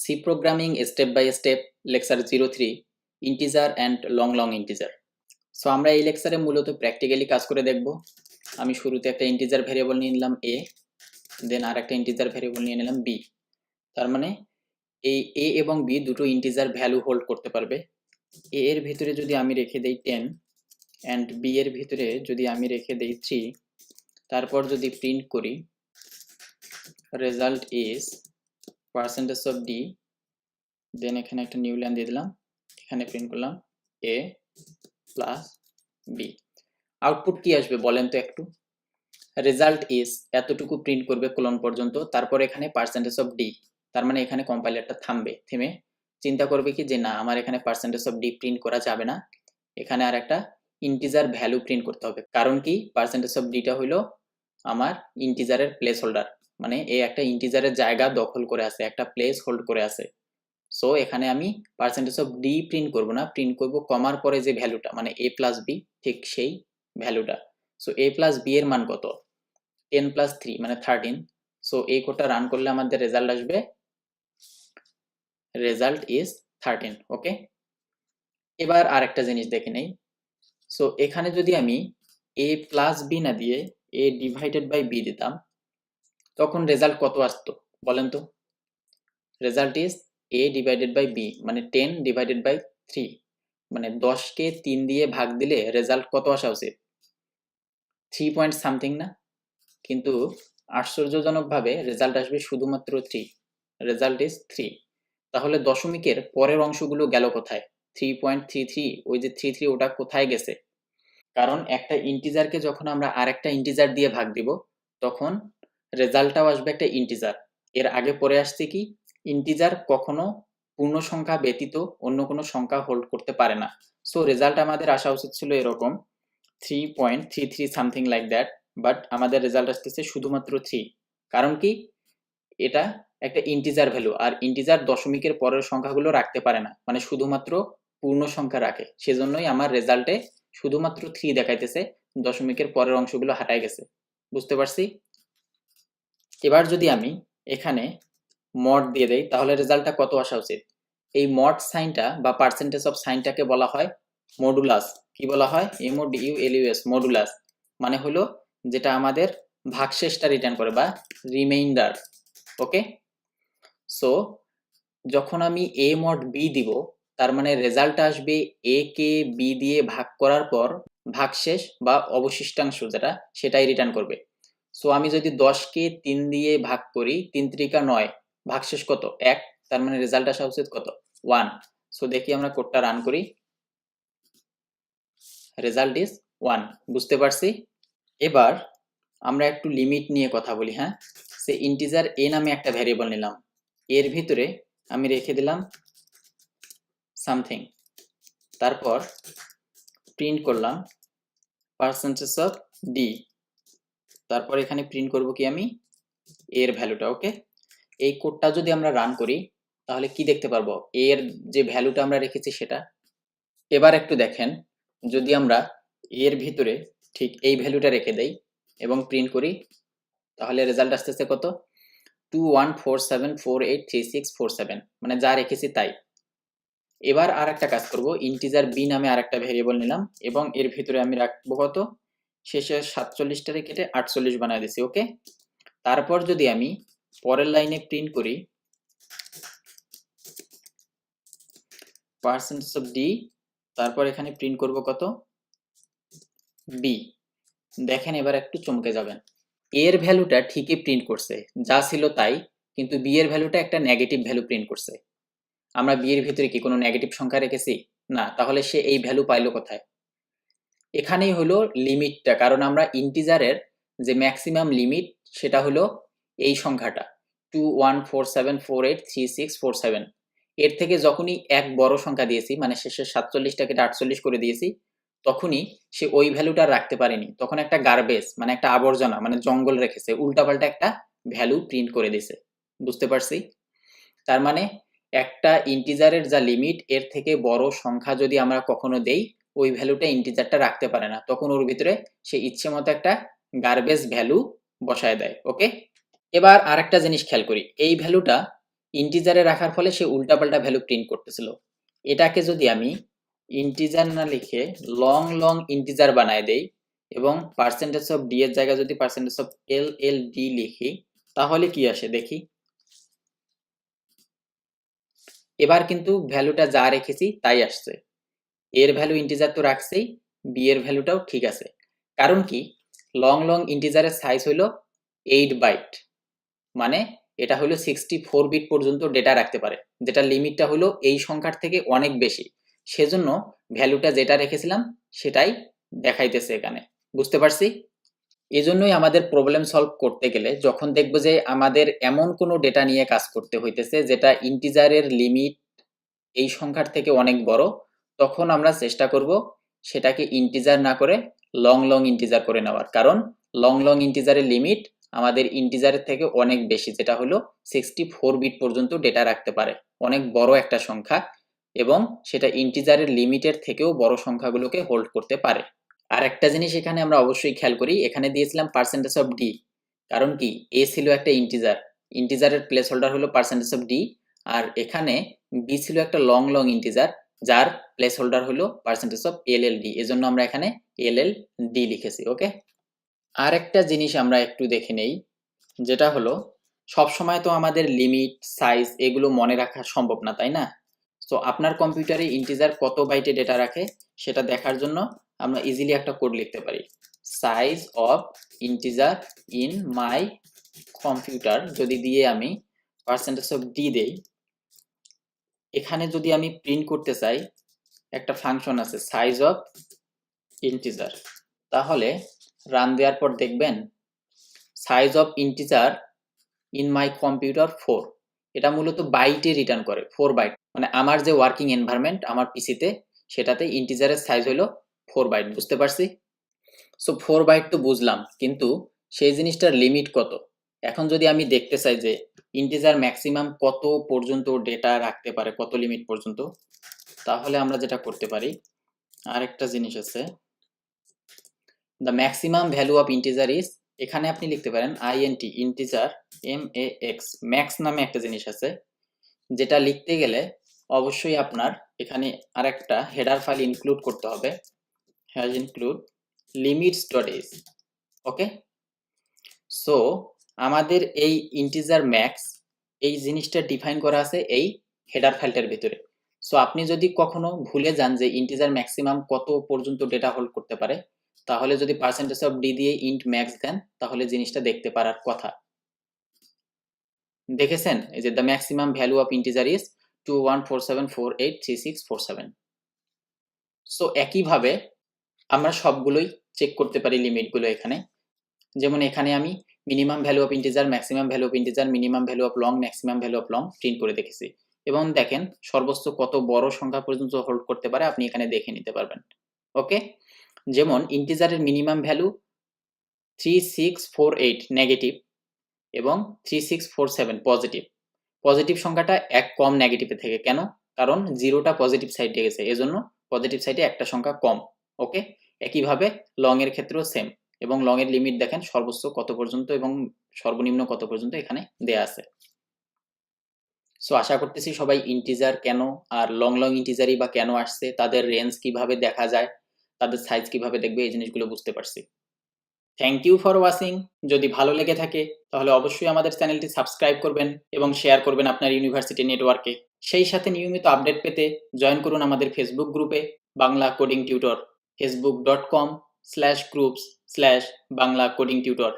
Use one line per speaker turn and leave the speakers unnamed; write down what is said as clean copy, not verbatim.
C programming step by step lecture 03 integer and long integer. So আমরা এই লেকচারে মূলত প্র্যাকটিক্যালি কাজ করে দেখব। আমি শুরুতে একটা ইন্টিজার ভেরিয়েবল নিয়ে নিলাম a, দেন আর একটা ইন্টিজার ভেরিয়েবল নিয়ে নিলাম b। তার মানে এই a এবং b দুটো ইন্টিজার ভ্যালু হোল্ড করতে পারবে। a এর ভিতরে যদি আমি রেখে দেই 10 and b এর ভিতরে যদি আমি রেখে দেই 3, তারপর যদি প্রিন্ট করি result is percentage of d, দেন এখানে একটা নিউ লাইন দিয়ে দিলাম, এখানে প্রিন্ট করলাম a প্লাস b। আউটপুট কি আসবে বলেন তো একটু? রেজাল্ট ইজ এতটুকু প্রিন্ট করবে কোলন পর্যন্ত, তারপর এখানে পার্সেন্টেজ অফ ডি। তার মানে এখানে কম্পাইলারটা থামবে, থেমে চিন্তা করবে কি যে না, আমার এখানে পার্সেন্টেজ অফ ডি প্রিন্ট করা যাবে না, এখানে আর একটা ইন্টিজার ভ্যালু প্রিন্ট করতে হবে। কারণ কি, পার্সেন্টেজ অফ ডিটা হইলো আমার ইন্টিজারের প্লেস হোল্ডার, মানে এই একটা ইন্টিজারের জায়গা দখল করে আছে, একটা প্লেস হোল্ড করে আছে। সো এখানে আমি পার্সেন্টেজ অফ ডি প্রিন্ট করব না, প্রিন্ট করব কমার পরে যে ভ্যালুটা, মানে a প্লাস বি, ঠিক সেই ভ্যালুটা। সো a প্লাস বি এর মান কত? 10 প্লাস 3 মানে 13। সো এই কোডটা রান করলে আমাদের রেজাল্ট আসবে, রেজাল্ট ইজ 13। ওকে, এবার আরেকটা জিনিস দেখে নেই। সো এখানে যদি আমি a প্লাস বি না দিয়ে a ডিভাইডেড বাই বি দিতাম, তখন রেজাল্ট কত আসতো বলেন তো? Result is a divided by b, মানে 10 ডিভাইডেড বাই 3, মানে 10কে 3 দিয়ে ভাগ দিলে রেজাল্ট কত আসা উচিত? 3 পয়েন্ট সামথিং না? কিন্তু আশ্চর্যজনকভাবে রেজাল্ট আসবে শুধুমাত্র 3, রেজাল্ট ইজ 3। তাহলে দশমিকের পরের অংশগুলো গেল কোথায়? 3.33, ওই যে 33 ওটা কোথায় গেছে? কারণ একটা ইন্টিজারকে যখন আমরা আরেকটা ইন্টিজার দিয়ে ভাগ দিব, তখন রেজাল্টটাও আসবে একটা ইন্টিজার। এর আগে পরে আসছে কি, ইন্টিজার কখনো পূর্ণ সংখ্যা ব্যতীত অন্য কোনো সংখ্যা হোল্ড করতে পারে না। সো রেজাল্ট আমাদের আসা উচিত ছিল এরকম 3.33 সামথিং লাইক দ্যাট, বাট আমাদের রেজাল্ট আসতেছে শুধুমাত্র 3। কারণ কি, এটা একটা ইন্টিজার ভ্যালু, আর ইন্টিজার দশমিকের পরের সংখ্যাগুলো রাখতে পারে না, মানে শুধুমাত্র পূর্ণ সংখ্যা রাখে। সেজন্যই আমার রেজাল্টে শুধুমাত্র 3 দেখাইতেছে, দশমিকের পরের অংশগুলো হারাই গেছে। বুঝতে পারছি? এবার যদি আমি এখানে মড দিয়ে দেই, তাহলে রেজাল্টটা কত আসা উচিত? এই মড সাইনটা বা পার্সেন্টেজ অফ সাইনটাকে বলা হয় মডুলাস। কি বলা হয়? MODULUS, modulus. মানে হলো যেটা আমাদের ভাগশেষটা রিটার্ন করে বা রিমাইন্ডার। ওকে, সো যখন আমি a mod b দিব, তার মানে রেজাল্ট আসবে a কে b দিয়ে ভাগ করার পর ভাগশেষ বা অবশিষ্টাংশ যেটা, সেটাই রিটার্ন করবে। সো আমি যদি 10কে 3 দিয়ে ভাগ করি, 3 3 9, ভাগশেষ কত? 1, তার মানে রেজাল্ট আসা উচিত কত? 1। সো দেখি আমরা কোডটা রান করি, রেজাল্ট ইজ 1। বুঝতে পারছি? এবার আমরা একটু লিমিট নিয়ে কথা বলি। হ্যাঁ, সে ইন্টিজার a নামে একটা ভ্যারিয়েবল নিলাম, এর ভিতরে আমি রেখে দিলাম সামথিং, তারপর প্রিন্ট করলাম পার্সেন্টেজ অফ ডি, তারপর এখানে প্রিন্ট করব কি আমি এর ভ্যালুটা। ওকে, এই কোডটা যদি আমরা রান করি, তাহলে কি দেখতে পারবো? এর যে ভ্যালুটা আমরা রেখেছি সেটা। এবার একটু দেখেন, যদি আমরা এর ভিতরে ঠিক এই ভ্যালুটা রেখে দেই এবং প্রিন্ট করি, তাহলে রেজাল্ট আসতেছে কত? 2147483647, মানে যা রেখেছি তাই। এবার আর একটা কাজ করব, ইন্টিজার বি নামে আর একটা ভেরিয়েবল নিলাম এবং এর ভিতরে আমি রাখবো কত? শেষে 47টারে কেটে 48 বানায় দিছি। ওকে, তারপর যদি আমি পরের লাইনে প্রিন্ট করি পার্সেন্টেজ অফ ডি, তারপর এখানে প্রিন্ট করব কত? বি। দেখেন এবার একটু চমকে যাবেন, এর ভ্যালুটা ঠিকই প্রিন্ট করছে, যা ছিল তাই, কিন্তু বি এর ভ্যালুটা একটা নেগেটিভ ভ্যালু প্রিন্ট করছে। আমরা বি এর ভিতরে কি কোনো নেগেটিভ সংখ্যা রেখেছি? না, তাহলে সে এই ভ্যালু পাইলো কোথায়? এখানেই হলো লিমিটটা, কারণ আমরা ইন্টিজারের যে ম্যাক্সিমাম লিমিট সেটা হলো এই সংখ্যাটা 2147483647। এর থেকে যখনই এক বড় সংখ্যা দিয়েছি, মানে শেষে 47টাকে 48 করে দিয়েছি, তখনই সে ওই ভ্যালুটা রাখতে পারেনি, তখন একটা গার্বেজ মানে একটা আবর্জনা মানে জঙ্গল রেখেছে, উল্টাপাল্টা একটা ভ্যালু প্রিন্ট করে দিয়েছে। বুঝতে পারছি? তার মানে একটা ইন্টিজারের যা লিমিট, এর থেকে বড় সংখ্যা যদি আমরা কখনো দেই, ওই ভ্যালুটা ইন্টিজারটা রাখতে পারে না, তখন ওর ভিতরে সে ইচ্ছে মতো একটা গার্বেজ ভ্যালু বসায় দেয়। ওকে, এবার আরেকটা জিনিস খেয়াল করি, এই ভ্যালুটা ইন্টিজারে রাখার ফলে সে উল্টাপাল্টা ভ্যালু প্রিন্ট করতেছিল। এটাকে যদি আমি ইন্টিজার না লিখে লং ইন্টিজার বানায় দেই এবং পার্সেন্টেজ অফ ডি এর জায়গায় যদি পার্সেন্টেজ অফ এল ডি লিখি, তাহলে কি আসে দেখি। এবার কিন্তু ভ্যালুটা যা রেখেছি তাই আসছে। এর ভ্যালু ইন্টিজার তো রাখছেই, বি এর ভ্যালুটাও ঠিক আছে। কারণ কি, লং ইন্টিজারের সাইজ হলো 8 বাইট, মানে এটা হলো 64 বিট পর্যন্ত ডেটা রাখতে পারে, যেটা লিমিটটা হলো এই সংখ্যার থেকে অনেক বেশি। সেজন্য ভ্যালুটা যেটা রেখেছিলাম সেটাই দেখাইতেছে এখানে। বুঝতে পারছি? এজন্যই আমাদের প্রবলেম সলভ করতে গেলে যখন দেখবো যে আমাদের এমন কোনো ডেটা নিয়ে কাজ করতে হইতেছে যেটা ইন্টিজারের লিমিট এই সংখ্যার থেকে অনেক বড়, তখন আমরা চেষ্টা করব সেটাকে ইন্টিজার না করে লং ইন্টিজার করে নেওয়ার। কারণ লং ইন্টিজারের লিমিট আমাদের ইন্টিজারের থেকে অনেক বেশি, যেটা হলো 64 বিট পর্যন্ত ডেটা রাখতে পারে, অনেক বড় একটা সংখ্যা, এবং সেটা ইন্টিজারের লিমিটের থেকেও বড় সংখ্যাগুলোকে হোল্ড করতে পারে। আর একটা জিনিস এখানে আমরা অবশ্যই খেয়াল করি, এখানে দিয়েছিলাম পার্সেন্টেজ অফ ডি, কারণ কি এ ছিল একটা ইন্টিজার, ইন্টিজারের প্লেস হোল্ডার হলো পার্সেন্টেজ অফ ডি, আর এখানে বি ছিল একটা লং ইন্টিজার যার প্লেস হোল্ডার হলো পার্সেন্টেজ অফ এলএলডি, এজন্য আমরা এখানে এলএলডি লিখেছি। ওকে, আর একটা জিনিস আমরা একটু দেখে নেই, যেটা হলো সবসময় তো আমাদের লিমিট সাইজ এগুলো মনে রাখা সম্ভব না, তাই না? তো আপনার কম্পিউটারে ইন্টিজার কত বাইটে ডেটা রাখে সেটা দেখার জন্য আমরা ইজিলি একটা কোড লিখতে পারি, size of integer in my computer যদি দিয়ে আমি পার্সেন্টেজ অফ ডি দেই, এখানে যদি আমি প্রিন্ট করতে চাই একটা ফাংশন আছে সাইজ অফ ইন্টিজার, তাহলে রান দেওয়ার পর দেখবেন size of integer in my computer 4, এটা মূলত বাইটে রিটার্ন করে, 4 বাইট, মানে আমার যে ওয়ার্কিং এনভায়রনমেন্ট আমার পিসিতে সেটাতে ইন্টিজারের সাইজ হলো 4 বাইট। বুঝতে পারছি? সো 4 বাইট তো বুঝলাম, কিন্তু সেই জিনিসটার লিমিট কত? এখন যদি আমি দেখতে চাই যে ইন্টিজার ম্যাক্সিমাম কত পর্যন্ত ডেটা রাখতে পারে, কত লিমিট পর্যন্ত, তাহলে আমরা যেটা করতে পারি, আরেকটা জিনিস আছে, the maximum value of integer is, এখানে আপনি লিখতে পারেন আইএনটি ইন্টিজার এক্স, ম্যাক্স নামে একটা জিনিস আছে, যেটা লিখতে গেলে অবশ্যই আপনার এখানে আরেকটা হেডার ফাইল ইনক্লুড করতে হবে, has include limits.h। Okay, so আমাদের এই ইন্টিজার ম্যাক্স এই জিনিসটা ডিফাইন করা আছে এই হেডার ফাইলটার ভিতরে। সো আপনি যদি কখনো ভুলে যান যে ইন্টিজার ম্যাক্সিমাম কত পর্যন্ত ডেটা হোল্ড করতে পারে, তাহলে যদি পার্সেন্টেজ অফ ডি দিয়ে ইন্ট ম্যাক্স দেন তাহলে জিনিসটা দেখতে পারার কথা। দেখেছেন এই যে the maximum value of integer is 2147483647। So একইভাবে আমরা সবগুলোই চেক করতে পারি লিমিটগুলো এখানে, যেমন এখানে আমি minimum value of integer, maximum value of integer, minimum value of long, maximum value of long print করে দেখেছি, এবং দেখেন সর্বোচ্চ কত বড় সংখ্যা পর্যন্ত হোল্ড করতে পারে আপনি এখানে দেখে নিতে পারবেন। ওকে, যেমন ইন্টিজারের মিনিমাম ভ্যালু 3648 নেগেটিভ এবং 3647 পজিটিভ। পজিটিভ সংখ্যাটা এক কম নেগেটিভে থেকে, কেন? কারণ জিরোটা পজিটিভ সাইডে গেছে, এজন্য পজিটিভ সাইডে একটা সংখ্যা কম। ওকে, একইভাবে লং এর ক্ষেত্রেও সেম, এবং লং এর লিমিট দেখেন সর্বোচ্চ কত পর্যন্ত এবং সর্বনিম্ন কত পর্যন্ত এখানে দেয়া আছে। সো আশা করতেছি সবাই ইন্টিজার কেন আর লং ইন্টিজারই বা কেন আসছে, তাদের রেঞ্জ কিভাবে দেখা যায়, তাদের সাইজ কিভাবে দেখবে, এই জিনিসগুলো বুঝতে পারছি। Thank you for watching. যদি ভালো লেগে থাকে তাহলে অবশ্যই আমাদের চ্যানেলটি সাবস্ক্রাইব করবেন এবং শেয়ার করবেন আপনার ইউনিভার্সিটি নেটওয়ার্কে। সেই সাথে নিয়মিত আপডেট পেতে জয়েন করুন আমাদের ফেসবুক গ্রুপে বাংলা কোডিং টিউটর, facebook.com/groups/বাংলা কোডিং টিউটর।